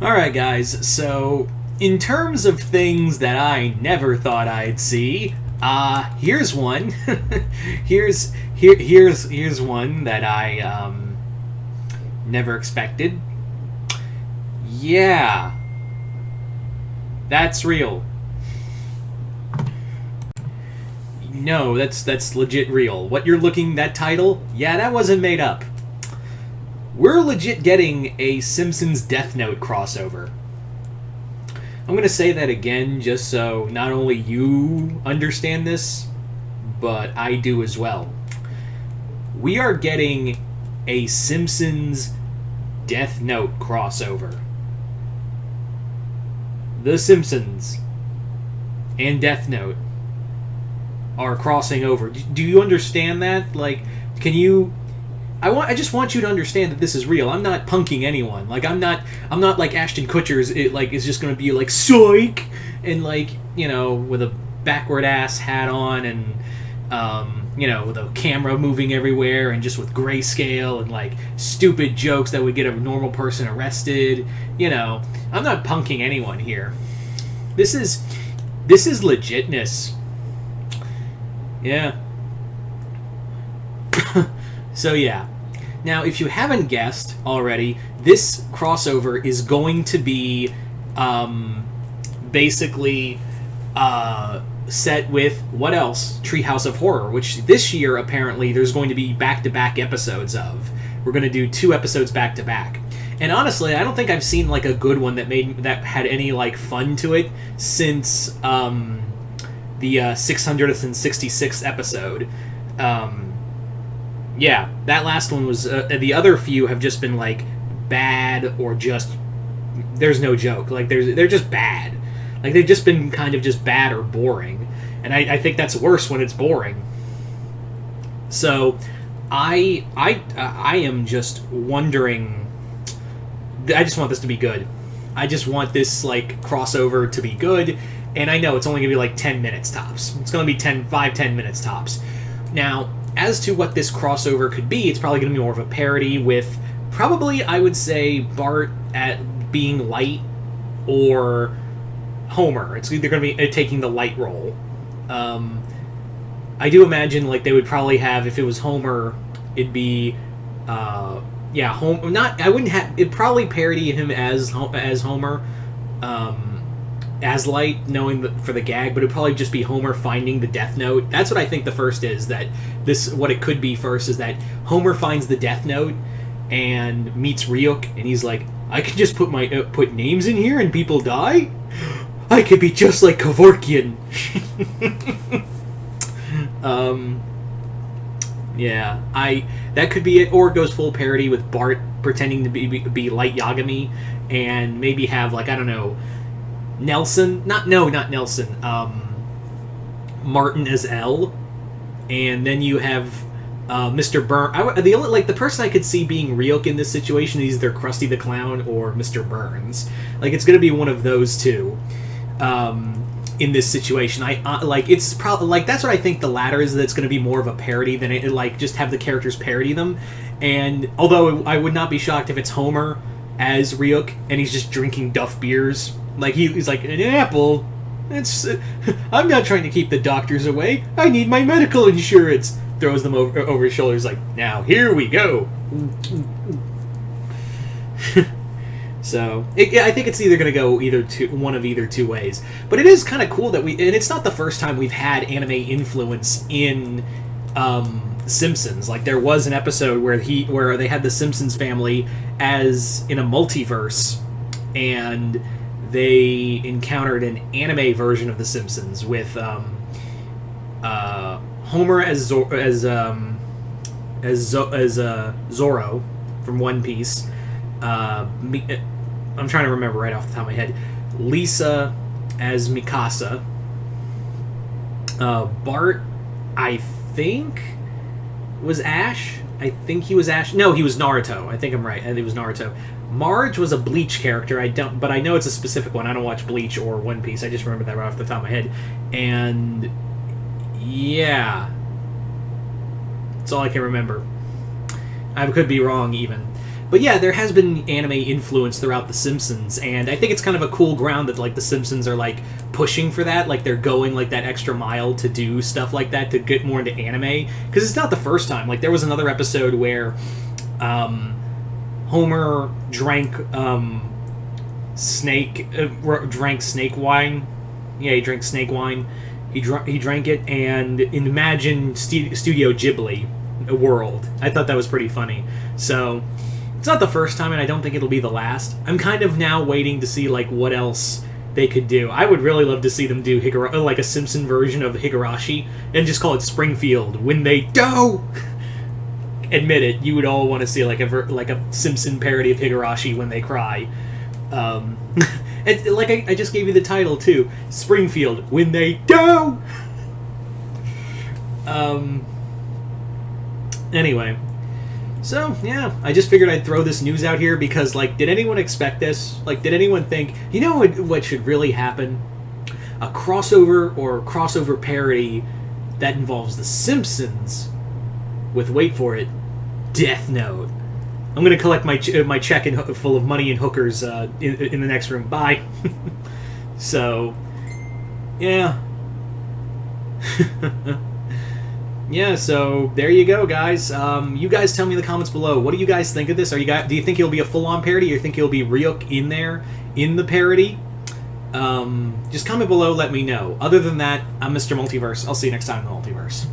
Alright, guys, so in terms of things that I never thought I'd see, here's one. Here's one that I never expected. Yeah, that's real. No, that's legit real. What you're looking that title? Yeah, that wasn't made up. We're legit getting a Simpsons Death Note crossover. I'm going to say that again just so not only you understand this, but I do as well. We are getting a Simpsons Death Note crossover. The Simpsons and Death Note are crossing over. Do you understand that? Like, can you... I just want you to understand that this is real. I'm not punking anyone. Like I'm not like Ashton Kutcher's. It like is just gonna be like psych and like with a backward ass hat on and with a camera moving everywhere and just with grayscale and like stupid jokes that would get a normal person arrested. I'm not punking anyone here. This is legitness. Yeah. So yeah. Now, if you haven't guessed already, this crossover is going to be basically set with, what else? Treehouse of Horror, which this year, apparently, there's going to be back-to-back episodes of. We're going to do 2 episodes back-to-back. And honestly, I don't think I've seen like a good one that had any like fun to it since the 666th episode. Yeah, that last one was... the other few have just been, like, bad or just... There's no joke. Like, they're just bad. Like, they've just been kind of just bad or boring. And I think that's worse when it's boring. So, I am just wondering... I just want this to be good. I just want this, like, crossover to be good. And I know it's only going to be, like, 10 minutes tops. It's going to be 5-10 minutes tops. Now... As to what this crossover could be, it's probably going to be more of a parody with probably, I would say, Bart at being Light or Homer. It's either going to be taking the Light role. I do imagine like they would probably have, if it was Homer, it'd be Homer. Not I wouldn't have. It'd probably parody him as Homer. As Light, knowing for the gag, but it'd probably just be Homer finding the Death Note. That's what I think the first is. What it could be first is that Homer finds the Death Note and meets Ryuk, and he's like, I can just put names in here and people die? I could be just like Kevorkian. Yeah, that could be it, or it goes full parody with Bart pretending to be Light Yagami, and maybe have, like, I don't know, Nelson, not Nelson, Martin as L, and then you have Mr. Burns. The person I could see being Ryuk in this situation is either Krusty the Clown or Mr. Burns. Like, it's gonna be one of those two in this situation. It's probably like that's what I think the latter is. That it's gonna be more of a parody than it like just have the characters parody them. And although I would not be shocked if it's Homer as Ryuk and he's just drinking Duff beers. Like, he's like, an apple? I'm not trying to keep the doctors away. I need my medical insurance. Throws them over his shoulders like, now, here we go. So, I think it's either going to go one of either two ways. But it is kind of cool that and it's not the first time we've had anime influence in Simpsons. Like, there was an episode where they had the Simpsons family as in a multiverse, and they encountered an anime version of The Simpsons with Homer as Zorro from One Piece. I'm trying to remember right off the top of my head. Lisa as Mikasa. Bart, I think, was Ash. I think he was Ash. No, he was Naruto. I think I'm right. I think it was Naruto. Marge was a Bleach character. But I know it's a specific one. I don't watch Bleach or One Piece. I just remember that right off the top of my head. And yeah, that's all I can remember. I could be wrong even. But yeah, there has been anime influence throughout The Simpsons, and I think it's kind of a cool ground that like The Simpsons are like pushing for that, like they're going like that extra mile to do stuff like that to get more into anime. Because it's not the first time. Like there was another episode where Homer drank drank snake wine. Yeah, he drank snake wine. He drank it, and imagine Studio Ghibli world. I thought that was pretty funny. So it's not the first time, and I don't think it'll be the last. I'm kind of now waiting to see like what else they could do. I would really love to see them do like a Simpson version of Higurashi and just call it Springfield when they do. Admit it, you would all want to see like a Simpson parody of Higurashi when they cry. And like I just gave you the title too, Springfield when they do. Anyway, so yeah, I just figured I'd throw this news out here because, like, did anyone expect this? Like, did anyone think, you know what should really happen? A crossover parody that involves The Simpsons with, wait for it, Death Note. I'm gonna collect my check full of money and hookers in the next room. Bye. So, yeah. Yeah, so there you go, guys. You guys tell me in the comments below. What do you guys think of this? Do you think it'll be a full-on parody, or do you think it'll be Ryuk in there in the parody? Just comment below, let me know. Other than that, I'm Mr. Multiverse. I'll see you next time in the Multiverse.